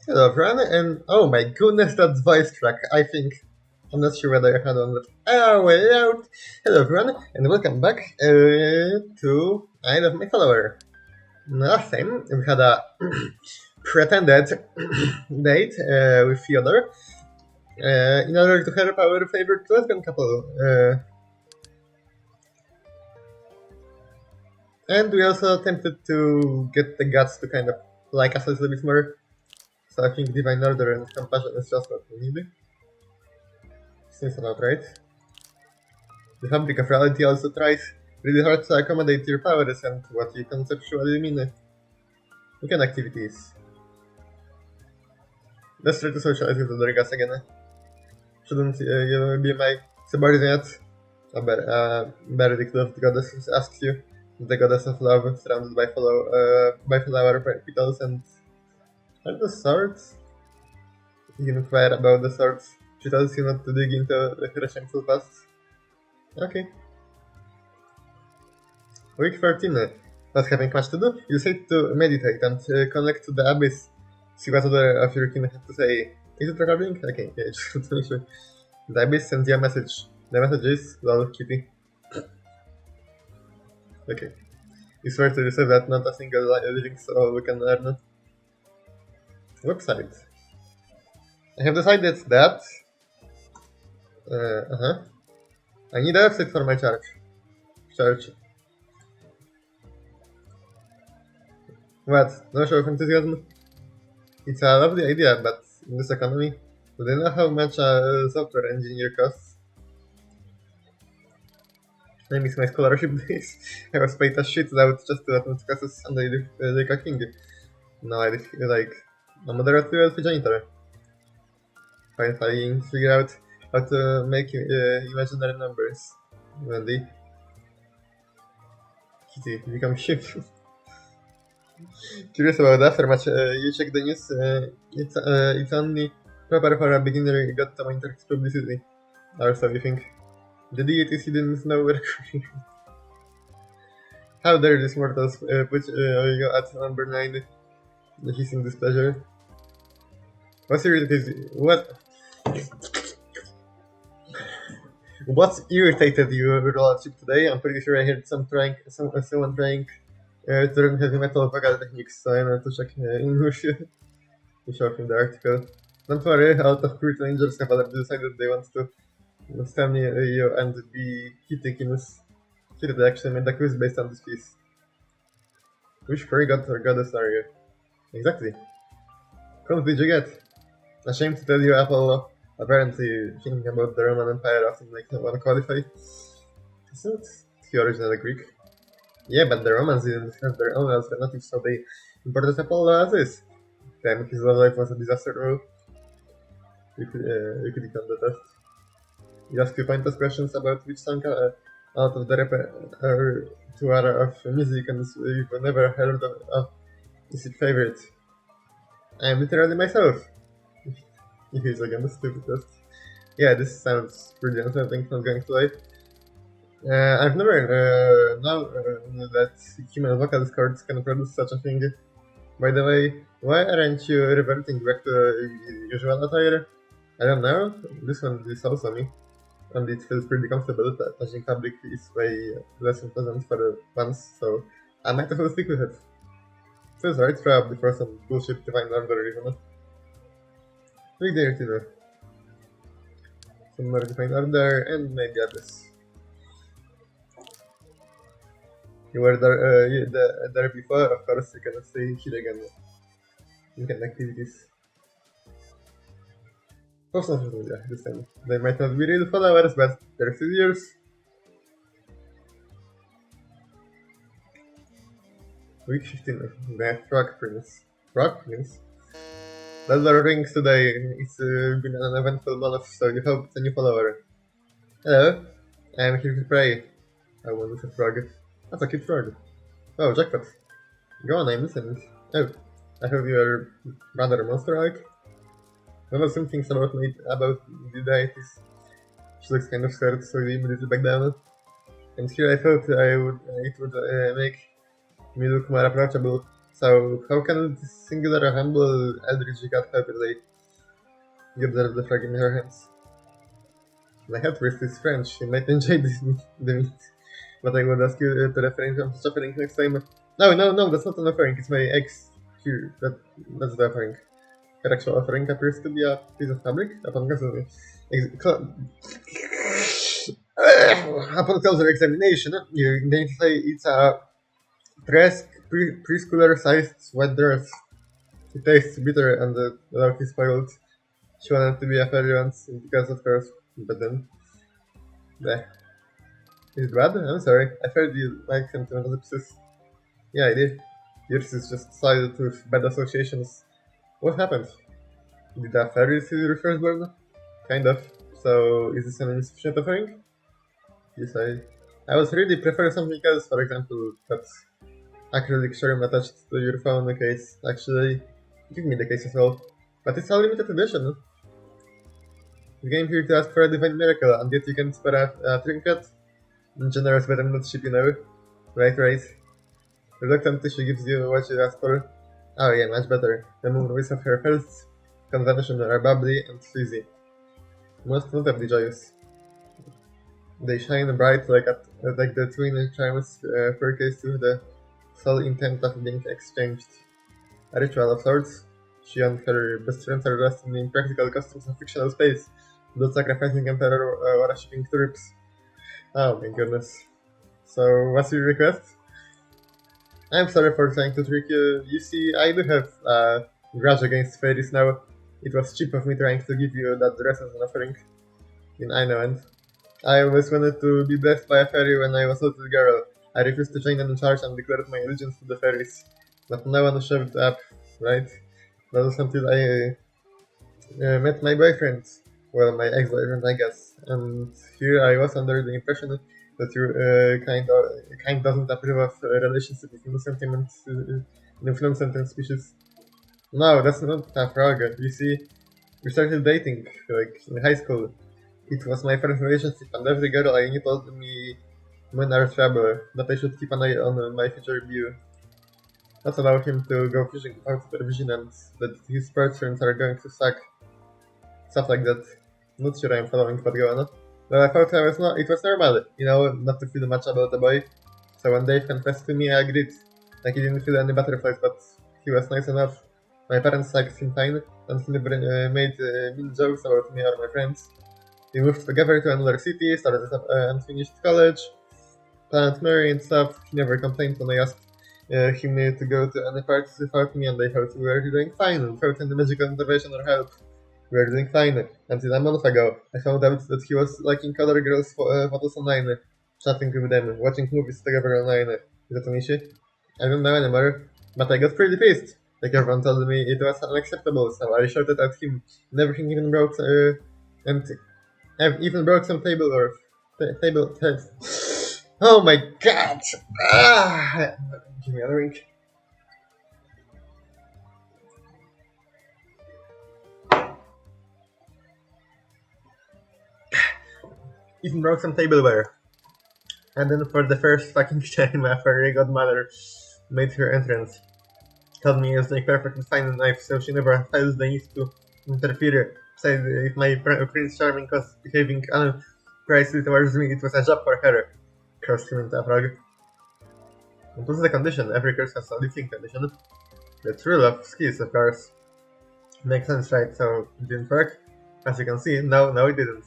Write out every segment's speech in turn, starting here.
Hello everyone, and oh my goodness, that voice crack. I'm not sure whether I had one, but way out. Hello everyone, and welcome back to I Love My Follower. Last time we had a pretended date with Fyodor in order to help our favorite lesbian couple. And we also attempted to get the guts to kind of like us a little bit more. So I think Divine Order and Compassion is just what we need. Seems about right. The fabric of reality also tries really hard to accommodate your powers and what you conceptually mean. Weekend activities. Let's try to socialize with the Dorgas again. Shouldn't you be my subordinate? Benedict of the Goddesses asks you. The Goddess of Love, surrounded by flower petals and are the swords? You inquire about the swords. She tells you not to dig into her shameful past. Okay. Week 13. Not having much to do, you decide to meditate and connect to the abyss. See what other of your kin have to say. Is it recording? Okay, yeah, just to make sure. The abyss sends you a message. The message is, lol, kitty. Okay. You swear to yourself that not a single living soul can learn. Website. I have decided that... I need a website for my church. What? No show of enthusiasm? It's a lovely idea, but in this economy, do they know how much a software engineer costs? I miss my scholarship days. I was paid a shit out just to attend classes and I live like a king. Now I live like a moderately wealthy janitor. Finally figure out how to make imaginary numbers. Wendy. Kitty, become ship. Curious about aftermatch. You check the news. It's only proper for a beginner. You got some interest publicity. Or so you think. The deities you didn't know were How dare these mortals put you at number 9? The hissing displeasure. What's What's irritated you relationship today? I'm pretty sure I heard someone trying to learn heavy metal vocal techniques, so I know to check English. You show from the article. Don't worry, out of Puritan Angels have already decided they want to stand you and be hitting in this. They actually made a quiz based on this piece. Which fairy god or goddess are you? Exactly. What did you get? Ashamed to tell you, Apollo. Apparently, thinking about the Roman Empire often makes no one qualify. Isn't he originally Greek? Yeah, but the Romans didn't have their own alternatives, so they imported Apollo as is. Then his love life was a disaster rule. You could become the test. You ask you pointless questions about which song out of the repertoire of music and you've never heard of is your favorite. I am literally myself. If he's again the stupid test. Yeah, this sounds brilliant. I think I'm going to like. I've never known that human vocal cords can produce such a thing. By the way, why aren't you reverting back to usual attire? I don't know. This one is also me. And it feels pretty comfortable. Touching fabric is way less unpleasant for once, so I might as well stick with it. Feels right, probably for some bullshit divine order even. Big day to know. Some more divine order and maybe others. You were there before, of course you can stay here again. Weekend activities. Oh, social media, this time. They might not be real followers, but they're still yours. Week 15, the Frog Prince. Frog Prince? That's our rings today. It's been an eventful month, so you hope it's a new follower. Hello, I am here to pray. I want with a frog. That's a cute frog. Oh, jackpot. Go on, I'm listening. Oh, I hope you are rather monster-like. I know some things about the deities. She looks kind of scared, so we immediately back down. And here I thought it would make me look more approachable, So how can this singular humble eldritch god help really? You observe the frog in her hands. My head wrist is French. You might enjoy the meat. But I would ask you to refrain from suffering next time. No, that's not an offering. It's my ex here. That's the offering. Her actual offering appears to be a piece of fabric. Upon closer examination, you identify it's a preschooler-sized wet dress. It tastes bitter and the milk is spoiled. She wanted to be a fairy once because of course, but then... Bleh. Is it bad? I'm sorry. I heard you like sentimental ellipses. Yeah, I did. Yours is just sided with bad associations. What happened? Did a fairy see your firstborn? Kind of. So, is this an insufficient offering? Yes, I was really prefer something else, for example, that acrylic charm attached to your phone case. Actually, give me the case as well. But it's a limited edition. You came here to ask for a divine miracle, and yet you can spare a trinket? Generous, but I'm not cheap, you know. Right. Reluctant she gives you what you ask for. Oh yeah, much better. The movies of her first convention are bubbly and sleazy. Most notably joyous. They shine bright like the twin charms purchased with the sole intent of being exchanged. A ritual of sorts. She and her best friends are dressed in impractical costumes of fictional space, blood sacrificing emperor worshipping troops. Oh my goodness. So, what's your request? I'm sorry for trying to trick you. You see, I do have a grudge against fairies now. It was cheap of me trying to give you that dress as an offering. I know, and I always wanted to be blessed by a fairy when I was a little girl. I refused to join them in charge and declared my allegiance to the fairies. But no one showed up, right? That was until I met my boyfriend. Well, my ex-boyfriend, I guess. And here I was under the impression that your kind doesn't approve of relationship with influence species. No, that's not a frog. You see, we started dating, like, in high school. It was my first relationship, and every girl I knew told me men are trouble, that I should keep an eye on my future view. Not allow him to go fishing without supervision, and that his sports friends are going to suck. Stuff like that. Not sure I'm following, but go on. Well, I thought it was normal, not to feel much about the boy. So when Dave confessed to me, I agreed. Like, he didn't feel any butterflies, but he was nice enough. My parents liked him fine, and he never made mean jokes about me or my friends. We moved together to another city, started and finished college, planned marry and stuff. He never complained when I asked him to go to any parties without me, and I thought we were doing fine, without any magical intervention or help. We were doing fine, until a month ago. I found out that he was liking other girls' photos online, chatting with them, watching movies together online. Is that an issue? I don't know anymore, but I got pretty pissed. Like, everyone told me it was unacceptable, so I shouted at him, and everything even broke, and I've even broke some table or table. Oh my god! Ah! Give me a drink. Even broke some tableware. And then for the first fucking time, a fairy godmother made her entrance. Told me it was like perfectly fine knife, so she never felt the need to interfere. Besides, if my Prince Charming was behaving unpricely towards me, it was a job for her. Cursed him into a frog. What was the condition? Every curse has a living condition. The true love skills, of course. Makes sense, right? So it didn't work. As you can see, no, it didn't.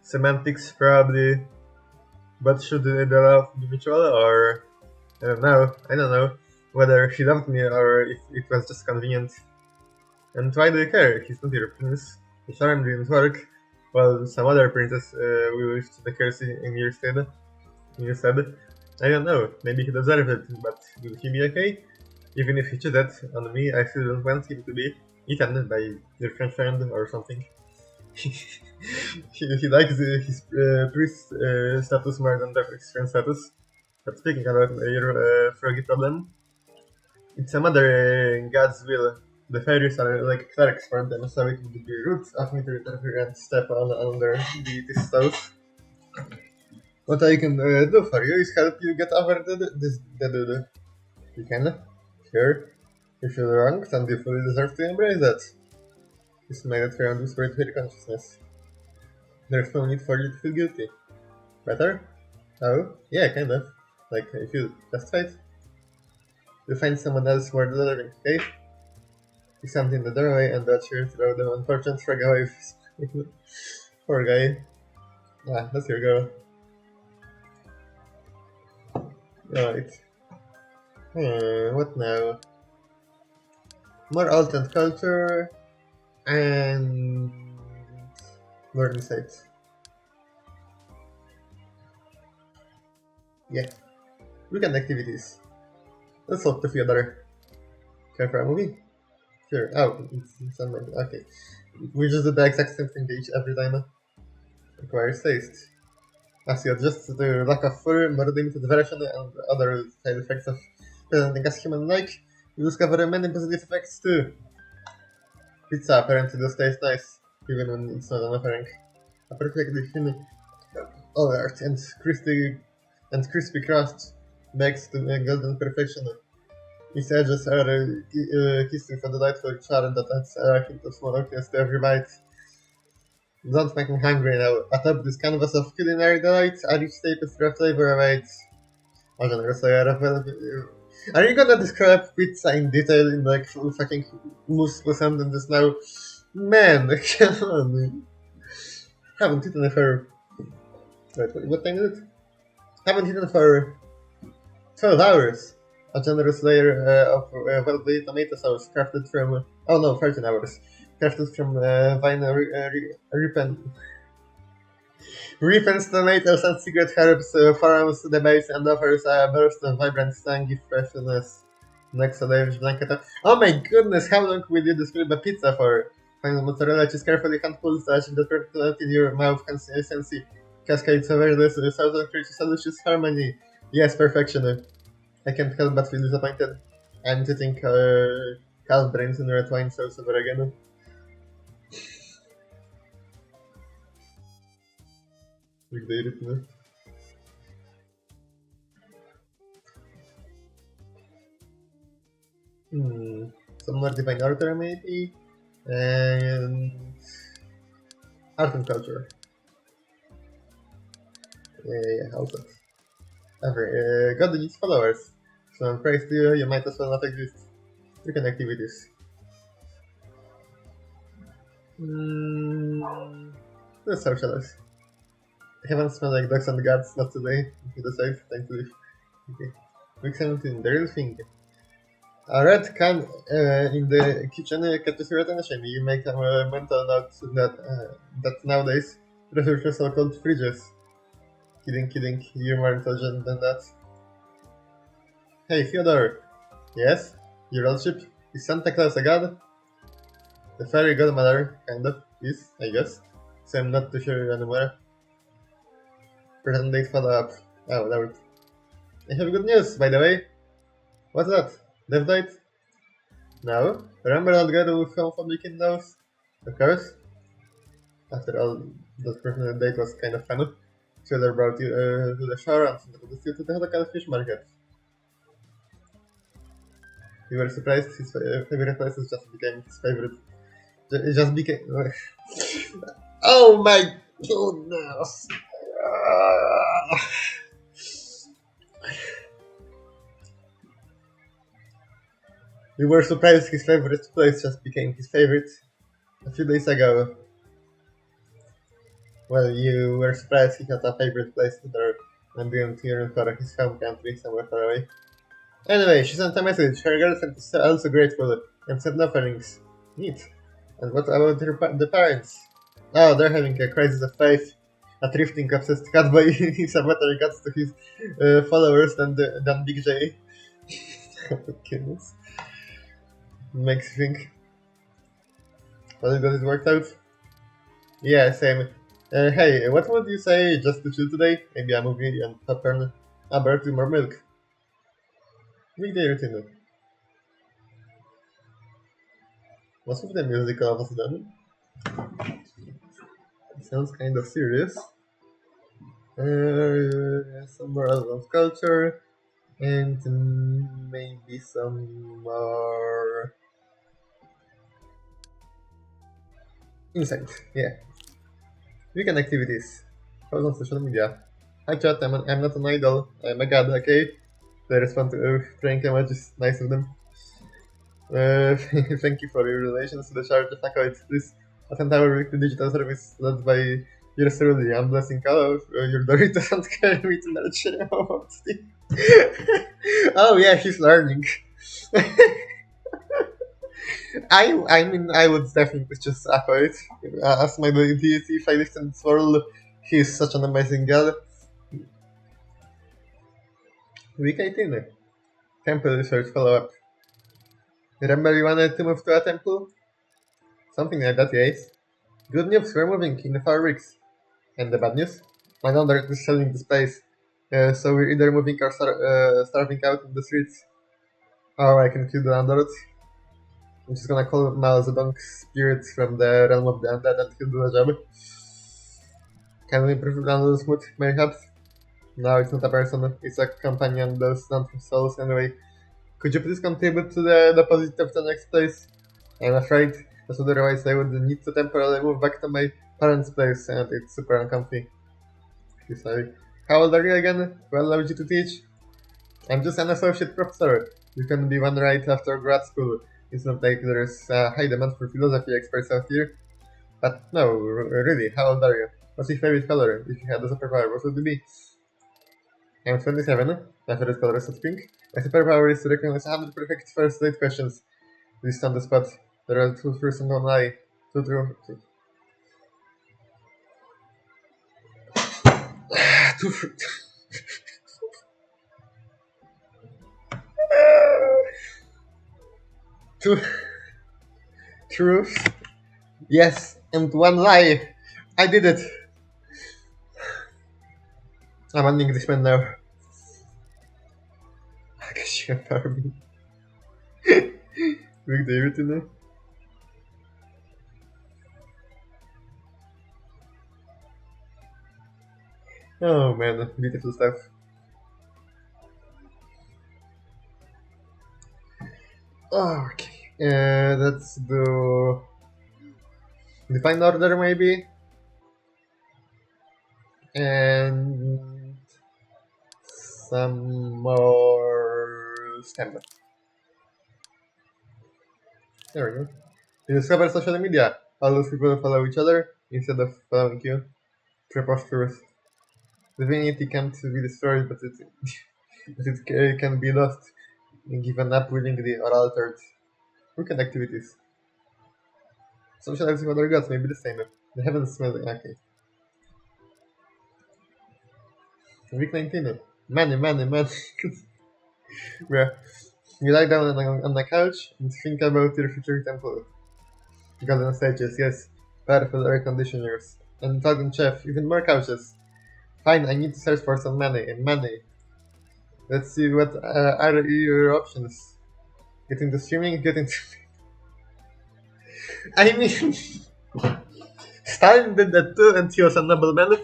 Semantics, probably. But should the love be mutual, or... I don't know. Whether she loved me or if it was just convenient. And why do you care? He's not your prince. The charm didn't work. Well, some other princess will wish the curse in your stead. I don't know, maybe he deserved it, but will he be okay? Even if he cheated on me, I still don't want him to be eaten by your French friend or something. he likes his priest status more than his friend status. But speaking about your froggy problem, it's a mother God's will. The fairies are like clerics for them, so it would be rude of me to interfere and step on their deity's toes. What I can do for you is help you get over the dude. You can? Sure. If you're wrong, then you fully deserve to embrace that. This made it around this with consciousness. There's no need for you to feel guilty. Better? Oh, yeah, kind of. Like, if you just fight, you find someone else worth the living, okay? You stand in the doorway and watch her throw the unfortunate shrug away. Poor guy. Ah, that's your girl. Right. What now? More alternate culture and learning sites. Yeah. Weekend activities. Let's talk to Fyodor. Care for a movie? Sure. Oh, it's unlike, okay. We just did the exact same thing each every time. Requires taste. As you adjust to the lack of fur, more limited version, and other side effects of presenting as human-like, you discover many positive effects too. Pizza apparently does taste nice, even when it's not an offering. A perfectly thin, alert and crispy crust makes the golden perfection. Its edges are kissing for delightful charm that adds a hint of smokiness to every bite. Don't make me hungry now. Atop this canvas of culinary delight, a rich tapestry of flavor awaits. A generous layer of Are you gonna describe pizza in detail in like fucking multiple sentences now? Man, come on. Haven't eaten for... Wait, what time is it? Haven't eaten for 12 hours. A generous layer of well-baked tomato sauce crafted from... oh no, 13 hours. Crafted from vine ripens tomatoes and secret herbs forms the base and offers a burst of vibrant tangy freshness. Next, a lavish blanket of... oh my goodness, how long will you describe a pizza for? Final mozzarella cheese carefully hand-pulled to achieve the perfect melt in your mouth consistency. Cascades over this thousand creatures delicious harmony. Yes, perfection. I can't help but feel disappointed. I'm eating calf brains in red wine sauce over again. Weekday routine. Some more divine order maybe, and art and culture. Yeah, also. God needs followers. So I'm praise to you, you might as well not exist. Weekend activities. Let's socialize. I haven't smelled like dogs and guts, not today. If you decide, time to leave. Okay. Week 17, the real thing. A red can in the kitchen catches your attention. You make a mental note that nowadays refrigerators are called fridges. Kidding, you're more intelligent than that. Hey, Fyodor. Yes? Your lordship? Is Santa Claus a god? The fairy godmother, kind of, is, I guess. So I'm not too sure anymore. Present date follow up. Oh, Lord. I have good news, by the way. What's that? Death date? No? Remember that girl with whom from weekend knows? Of course. After all, that present date was kind of fun. Trailer brought you to the shore and introduced you to the local fish market. You were surprised his favorite places just became his favorite. It just became. Oh my goodness! You were surprised his favorite place just became his favorite a few days ago. Well, you were surprised he had a favorite place there and didn't yearn for his home country somewhere far away. Anyway, she sent a message. Her girlfriend is also grateful and sent offerings. Neat. And what about the parents? Oh, they're having a crisis of faith. A thrifting obsessed catboy is a better cut to his followers than Big J. Goodness. Makes you think. Well, does it work out? Yeah, same. Hey, what would you say just to chill today? Maybe a movie and popcorn. A bird with more milk. Weekday routine. What's with the music all of a sudden? It sounds kind of serious. Some more advanced culture. And maybe some more insight. Yeah. Weekend activities. I was on social media. Hi chat, I'm not an idol. I'm a god, okay? They respond to prank emojis. Nice of them. Thank you for your donations to the charity of Acolyte. This $10 weekly digital service led by yours truly. I'm blessing all of your Doritos and carry me to nurture about Oh yeah, he's learning. I mean, I would definitely just Acolyte. As my deity, if I lived in this world, he's such an amazing god. Week 18. Temple research follow-up. Remember you wanted to move to a temple? Something like that, yes. Good news, we're moving in 4 weeks. And the bad news? My landlord is selling this place. So we're either moving or starving out in the streets. Or I can kill the landlord. I'm just gonna call Mao Zedong spirits from the realm of the undead and he'll do the job. Can we improve the landlord's mood, mayhaps? No, it's not a person, it's a companion, those don't have souls anyway. Could you please contribute to the deposit of the next place? I'm afraid, because otherwise I would need to temporarily move back to my parents' place and it's super uncomfy. Sorry. How old are you again? Who allowed you to teach? I'm just an associate professor. You can be one right after grad school. It's not like there's a high demand for philosophy experts out here. But no, really, how old are you? What's your favorite color? If you had a superpower, what would it be? I'm 27. My favorite color is hot pink. My superpower is to recognize 100 perfect first date questions. This on the spot. There are 2 truths and 1 lie. 2 true. 2 2 truths. Yes, and 1 lie. I did it. I'm an Englishman now. I guess you empower me. Rick David, you know? Oh man, beautiful stuff. Okay, let's do define order maybe, and some more stamina. There we go. You discover social media. All those people follow each other instead of following you. Preposterous. Divinity can't be destroyed, but it can be lost, given up willingly or altered. Weekend activities. Socializing with other gods may be the same. The heavens smell okay. Week 19. Many. Where you lie down on the couch and think about your future temple. Golden stages, yes. Powerful air conditioners. And Dragon Chef, even more couches. Fine, I need to search for some money. Let's see what are your options. Get into streaming, get into... I mean... Stalin did that too, and he was a nobleman.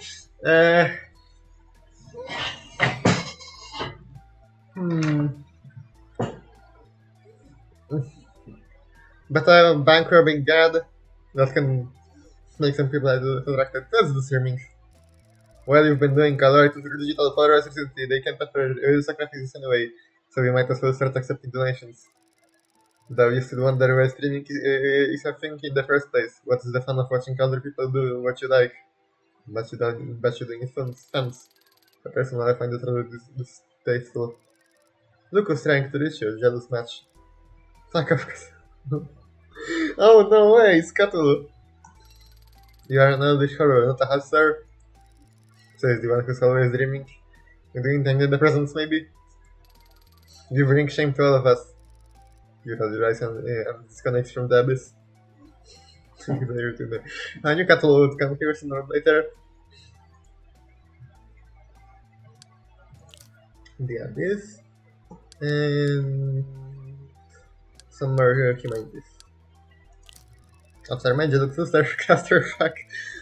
But I'm a bank robbing god that can make some people attracted to the streaming. Well, you've been doing a lot with digital followers recently, they can't offer sacrifices anyway, so we might as well start accepting donations. Though you still wonder why streaming is a thing in the first place. What is the fun of watching other people do what you like? But you don't, but you doing it for fans. Personally, I find it rather distasteful. Look who's trying to reach you, jealous match. Fuck off. Oh no way, Scuttle! You are an elvish horror, not a hustler. Says the one who's always dreaming. You doing things in the presents, maybe? You bring shame to all of us. You have your eyes and disconnect from the abyss. A new cattle would come here sooner or later. The abyss. And some more humanities. After Major looks Luster clusterfuck,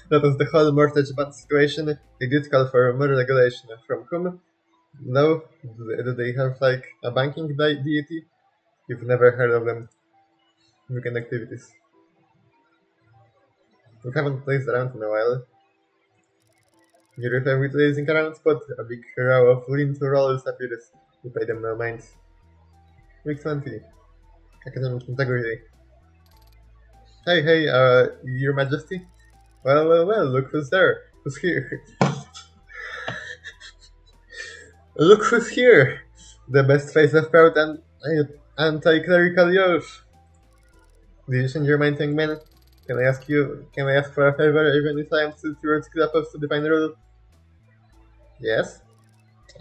that was the whole mortgage bond situation. They did call for more regulation. From whom? No? Do they have like a banking deity? You've never heard of them. Weekend activities. We haven't placed around in a while. You refer with placing around spot, a big row of lint rollers appears. You pay them no mind. Week 20. Academic integrity. Hey, your majesty? Well, look who's there. Who's here? Look who's here! The best face of proud and anti-clerical youth. Did you change your mind, young man? Can I ask for a favor even if I am still towards opposed to the fine rule? Yes?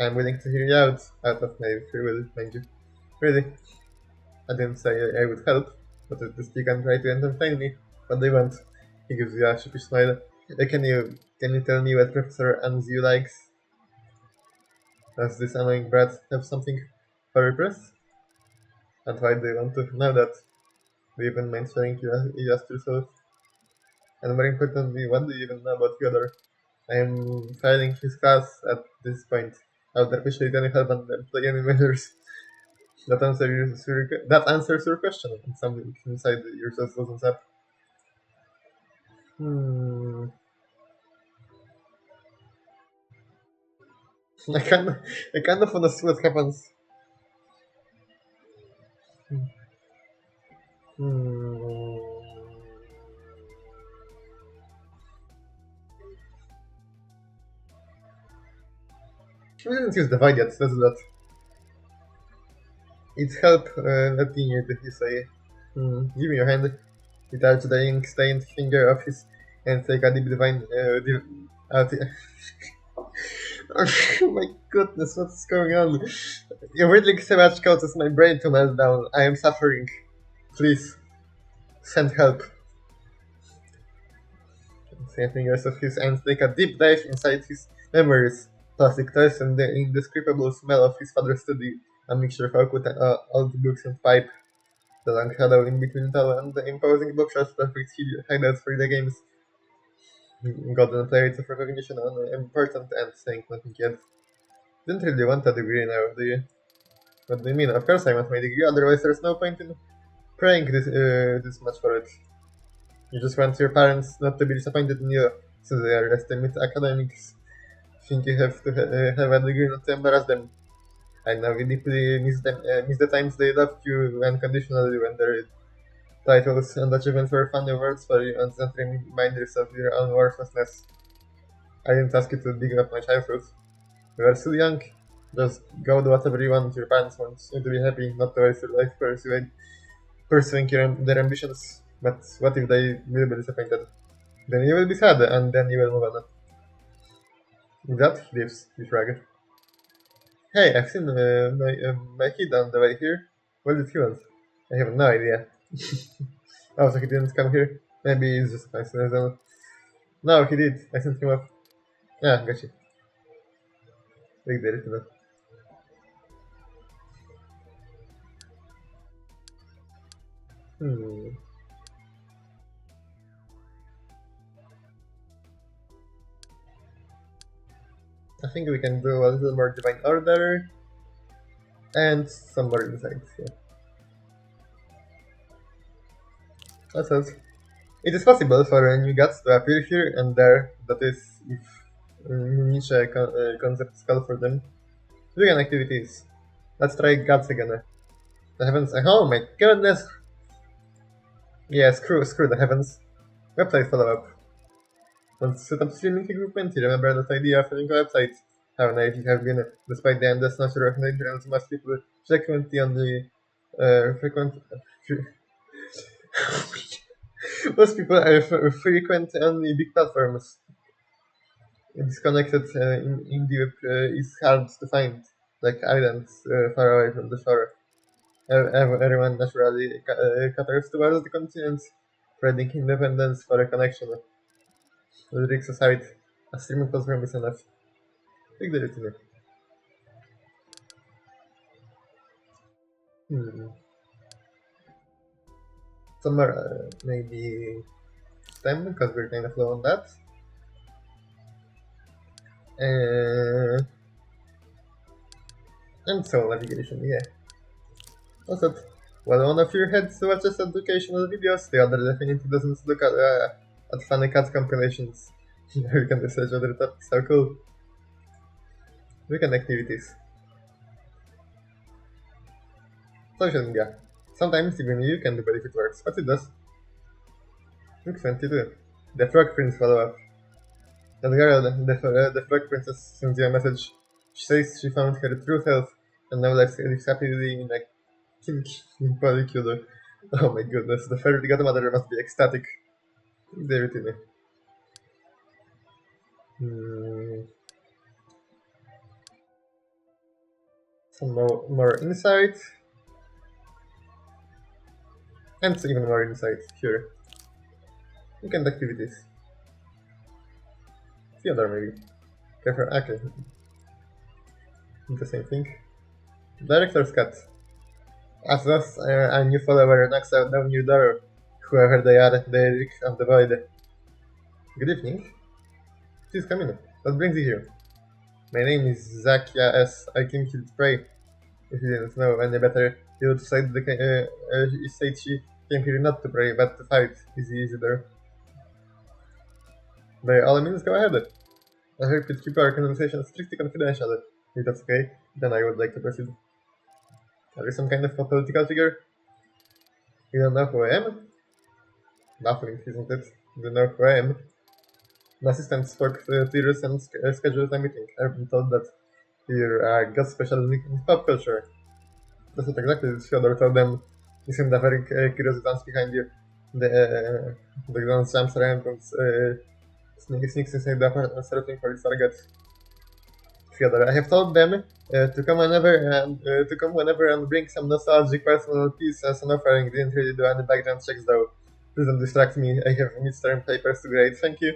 I'm willing to hear you out of my free will, mind you. Really? I didn't say I would help, but at least you can try to entertain me. What do you want? He gives you a sheepish smile. Can you tell me what Professor Anzu likes? Does this annoying brat have something for repress? And why do you want to know that? Do you even mind sharing you asked yourself? And more importantly, what do you even know about Fyodor? I am failing his class at this point. I would appreciate any help and employ any measures. That answers your question. And something inside yourself wasn't up. Hmm. I kind of wanna see what happens. Hmm. We didn't use divide yet, let's do that. It's help letting you if you say, give me your hand. He touched the ink-stained finger of his and take a deep divine oh my goodness, what's going on? Your whittling savage causes my brain to melt down. I am suffering. Please, send help. Same fingers of his hands take a deep dive inside his memories. Plastic toys and the indescribable smell of his father's study. A mixture of awkward old books and pipe. The long shadow in between tall and the imposing bookshelves perfect hideouts for the games. Golden plates of recognition on important and saying nothing yet. Didn't really want a degree now, do you? What do you mean? Of course I want my degree, otherwise there's no point in praying this much for it. You just want your parents not to be disappointed in you, since they are estimate academics. Think you have to have a degree not to embarrass them. I know we deeply miss the times they loved you unconditionally when their titles and achievements were funny words for you and not reminders of your own worthlessness. I didn't ask you to dig up my childhood. You are still young. Just go do whatever you want. Your parents want you to be happy, not to waste your life pursuing their ambitions. But what if they will be disappointed? Then you will be sad, and then you will move on. With that, he leaves, you shrug. Hey, I've seen my kid on the way here. What did he want? I have no idea. Oh, so he didn't come here? Maybe it's just a coincidence. No, he did. I sent him off. Yeah, gotcha. Like that, you know. Hmm. I think we can do a little more divine order and some more insights. Yeah. That says it is possible for new gods to appear here and there. That is, if niche concepts call for them. Vegan activities. Let's try gods again. The heavens. Oh my goodness! Yeah, screw the heavens. Website follow up. Want to set up streaming equipment? You remember that idea of having a website? How naive you have been. Despite the endless nature of the internet, most people frequently only frequent. Most people are frequent only big platforms. Disconnected in the web is hard to find, like islands far away from the shore. Everyone naturally caters towards the continent, spreading independence for a connection. Lyrics aside, a streaming platform is enough. Take the routine. Hmm. Somewhere maybe STEM, because we're kind of low on that. Uh, And so navigation, yeah. Also, while one of your heads watches educational videos, the other definitely doesn't look at funny cat compilations. You can research other topics, how cool. Weekend activities. Social media. Sometimes even you can debate if it works, but it does. Looks 22. The Frog Prince follow-up. That girl, the Frog Princess sends you a message. She says she found her true self and now lives happily in a kinky polycular. Oh my goodness, the fairy godmother must be ecstatic. They routine. Hmm. Some more insight. And even more insight. Sure. Weekend activities. Theodore maybe. Careful. Okay. The same thing. Director's cut. As us, a new follower knocks out down your door. Whoever they are, the Rick of the Void. Good evening. Please come in. What brings you here? My name is Zakia S. I came here to pray. If you didn't know any better, you would say she came here not to pray, but to fight. Easy there. By all means, go ahead. I hope you keep our conversation strictly confidential. If that's okay, then I would like to proceed. Are you some kind of a political figure? You don't know who I am? Baffling, isn't it? You don't know who I am? My assistant spoke to you and scheduled a meeting. I've been told that you're a god specialist in pop culture. That's what exactly Fyodor told them. You seem a very curious glance behind you. The glance jumps around and sneaks inside the apartment, searching for its target. Fyodor, I have told them to come whenever and bring some nostalgic personal piece as an offering. Didn't really do any background checks though. Please don't distract me. I have midterm papers to grade. Thank you.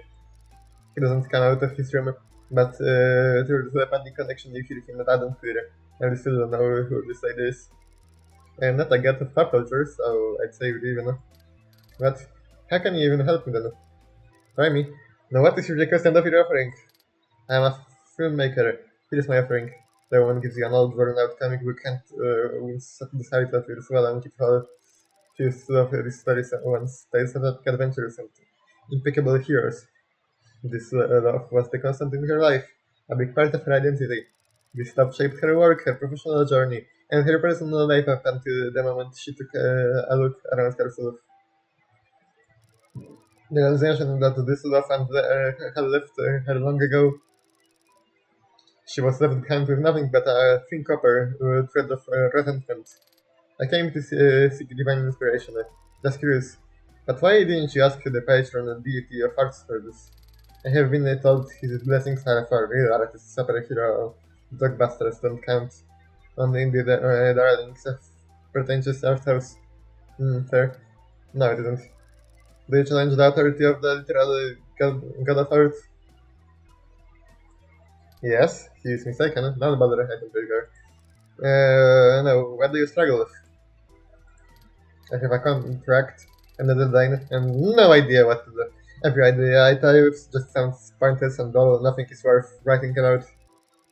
He doesn't come out of his room, but through the telepathic connection you hear him not unclear. I still don't know who this lady is. I'm not a god of pop culture, so I'd say we even. But how can you even help me then? Try me. Now what is your request and of your offering? I'm a filmmaker. Here is my offering. The one gives you an old worn out comic book and decide that it is well and keep all fused to these stories at once. Tales of epic adventures and impeccable heroes. This love was the constant in her life, a big part of her identity. This love shaped her work, her professional journey, and her personal life up until the moment she took a look around herself. The realization that this love had left her long ago, she was left behind with nothing but a thin copper thread of resentment. I came to seek divine inspiration, just curious. But why didn't you ask the patron deity of arts for this? I have been told his blessings are for real artists, superhero blockbusters don't count. Only in the darlings of pretentious art house. Fair. No, it isn't. Do you challenge the authority of the literal god of art? Yes, he is mistaken. Not bother, I don't trigger. No, what do you struggle with? I have a contract and a deadline and no idea what to do. Every idea I tell you just sounds pointless and dull. Nothing is worth writing about.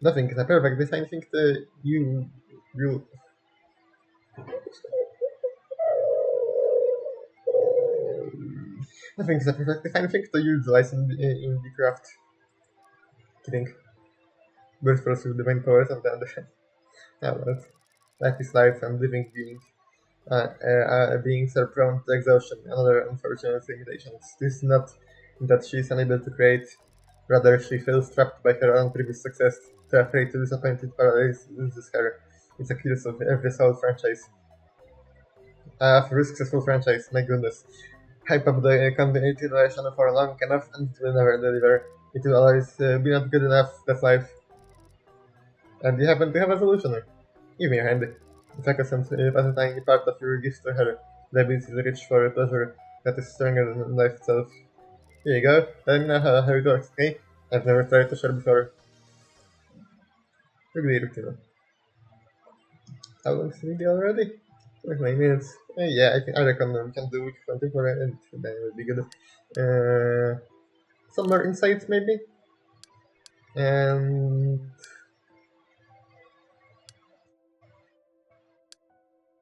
Nothing is a perfect design thing to you. Nothing is a perfect design thing to utilize in the craft. Kidding. Burst forth with divine powers and then yeah, well, life is life and living beings are prone to exhaustion and other unfortunate limitations. This is not that she is unable to create, rather she feels trapped by her own previous success, too afraid to disappoint it paralyzes her. It's a curse of every Soul franchise. A very successful franchise, my goodness. Hype up the continuation for long enough and it will never deliver. It will always be not good enough, that's life. And you happen to have a solution. Give me your hand. Focus on pass a tiny part of your gift to her. The ability to reach for a pleasure that is stronger than life itself. Here you go. Let me know how it works, okay? I've never tried to share before. Really routine. How long is the video already? 29 minutes. Yeah, I reckon we can do week 24 and then it will be good. Some more insights maybe? And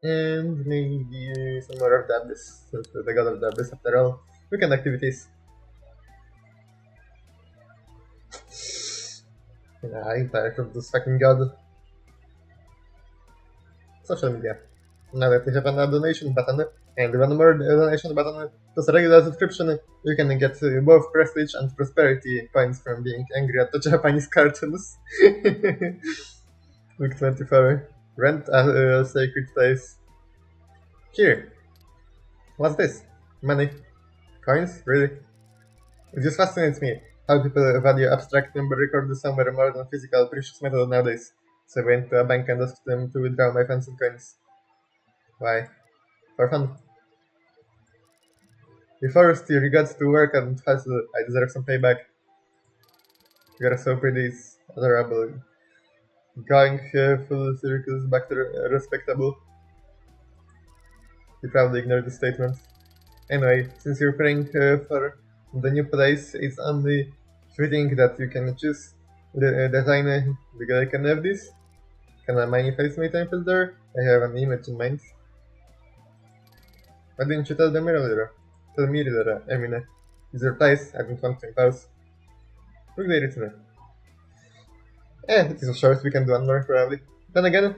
And maybe some more of the Abyss, since we're the god of the Abyss after all. Weekend activities. I'm tired of this fucking god. Social media. Now that we have a donation button and one more donation button plus a regular subscription, you can get both prestige and prosperity points from being angry at the Japanese cartoons. Week 24. Rent a sacred place. Here. What's this? Money. Coins? Really? It just fascinates me how people value abstract number records somewhere more than physical precious metal nowadays. So I went to a bank and asked them to withdraw my fancy coins. Why? For fun. You forced your gods to work and hustle. I deserve some payback. You're so pretty, it's adorable. Going full circles back to respectable. You probably ignored the statement. Anyway, since you're praying for the new place, it's only fitting that you can choose the design because I can have this. Can I manifest my temple there? I have an image in mind. Why didn't you tell them earlier? Tell me earlier, I mean, is your place? I don't want to impose. Look there, it's me. It is a short, we can do one more probably. Then again,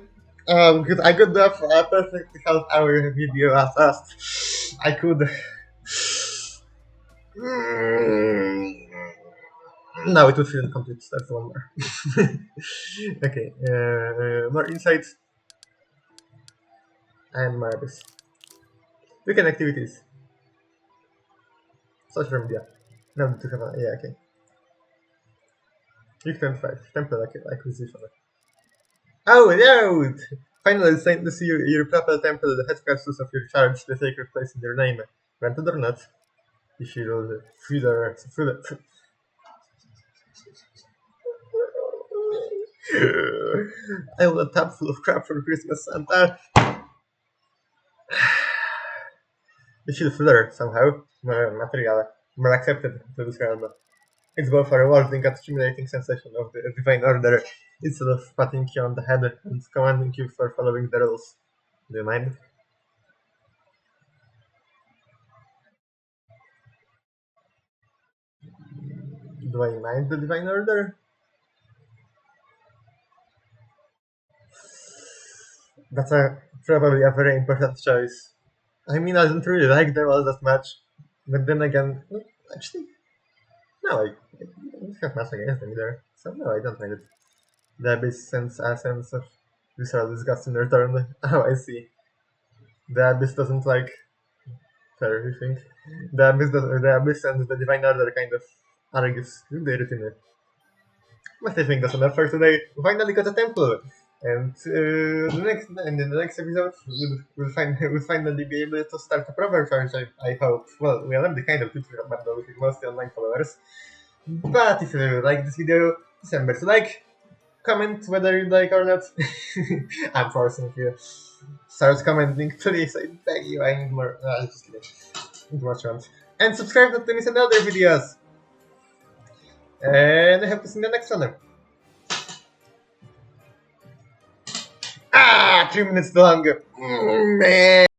because I could have a perfect half-hour video as fast. I could. No, it would feel incomplete. That's one more. Okay, more insights and more abyss. Weekend activities. Social media. No, to have yeah, okay. Week 25. Temple acquisition. Oh, no! Finally, it's time to see your proper temple, the headcrusters of your charge, the sacred place in your name. Granted or not, you should all feel it. I want a tub full of crap for Christmas, Santa. You should flirt somehow, more material, more accepted to this realm. It's both a rewarding and stimulating sensation of the divine order, instead of patting you on the head and commanding you for following the rules. Do you mind? Do I mind the divine order? That's probably a very important choice. I mean, I don't really like them all that much, but then again, actually, no, I don't have much against them either. So no, I don't mind it. The abyss sends a sense of visceral disgust in return. Oh, I see. The abyss doesn't like everything. The abyss and the divine order kind of argues with their routine. But I think that's enough for today. We finally got a temple. And in the next episode, we'll finally be able to start a proper church. I hope. Well, we are already kind of YouTube, but with mostly online followers. But if you like this video, remember to like, comment whether you like or not. I'm forcing you. Start commenting, please. I beg you. I need more. Just kidding. Too much fun. And subscribe not to miss any other videos. And I hope to see you in the next one. 3 minutes too long. Man.